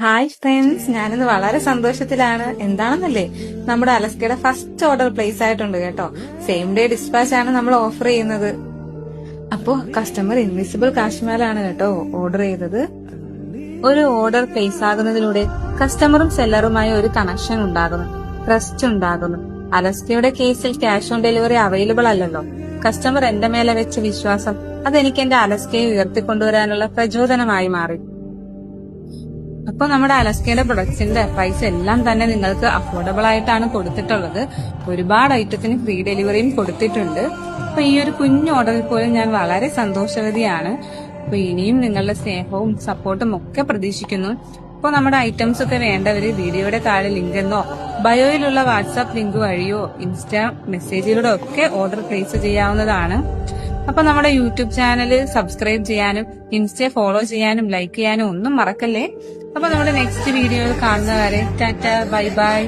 Hi friends, ഞാനിന്ന് വളരെ സന്തോഷത്തിലാണ്. എന്താണെന്നല്ലേ, നമ്മുടെ അലസ്കയുടെ ഫസ്റ്റ് ഓർഡർ പ്ലേസ് ആയിട്ടുണ്ട് കേട്ടോ. സെയിം ഡേ ഡിസ്പാച്ച് ആണ് നമ്മൾ ഓഫർ ചെയ്യുന്നത്. അപ്പോ കസ്റ്റമർ ഇൻവിസിബിൾ കാശ്മീരാണ് കേട്ടോ ഓർഡർ ചെയ്തത്. ഒരു ഓർഡർ പ്ലേസ് ആകുന്നതിലൂടെ കസ്റ്റമറും സെല്ലറുമായി ഒരു കണക്ഷൻ ഉണ്ടാകുന്നു, ട്രസ്റ്റ് ഉണ്ടാകുന്നു. അലസ്കയുടെ കേസിൽ ക്യാഷ് ഓൺ ഡെലിവറി അവൈലബിൾ അല്ലല്ലോ. കസ്റ്റമർ എന്റെ മേലെ വെച്ച വിശ്വാസം അതെനിക്ക് എന്റെ അലസ്കയെ ഉയർത്തിക്കൊണ്ടുവരാനുള്ള പ്രചോദനമായി മാറി. അപ്പൊ നമ്മുടെ അലസ്കയുടെ പ്രൊഡക്ട്സിന്റെ പ്രൈസ് എല്ലാം തന്നെ നിങ്ങൾക്ക് അഫോർഡബിൾ ആയിട്ടാണ് കൊടുത്തിട്ടുള്ളത്. ഒരുപാട് ഐറ്റത്തിന് ഫ്രീ ഡെലിവറിയും കൊടുത്തിട്ടുണ്ട്. അപ്പൊ ഈ ഒരു കുഞ്ഞു ഓർഡറിൽ പോലും ഞാൻ വളരെ സന്തോഷവതിയാണ്. അപ്പൊ ഇനിയും നിങ്ങളുടെ സ്നേഹവും സപ്പോർട്ടും ഒക്കെ പ്രതീക്ഷിക്കുന്നു. അപ്പോൾ നമ്മുടെ ഐറ്റംസ് ഒക്കെ വേണ്ടവര് വീഡിയോയുടെ താഴെ ലിങ്ക് എന്നോ ബയോയിലുള്ള വാട്സാപ്പ് ലിങ്ക് വഴിയോ ഇൻസ്റ്റാ മെസ്സേജിലൂടെ ഒക്കെ ഓർഡർ പ്ലേസ് ചെയ്യാവുന്നതാണ്. അപ്പൊ നമ്മുടെ യൂട്യൂബ് ചാനൽ സബ്സ്ക്രൈബ് ചെയ്യാനും ഇൻസ്റ്റ ഫോളോ ചെയ്യാനും ലൈക്ക് ചെയ്യാനും ഒന്നും മറക്കല്ലേ. അപ്പൊ നമ്മുടെ നെക്സ്റ്റ് വീഡിയോയിൽ കാണുന്നവരെ ടാറ്റ, ബൈ ബൈ.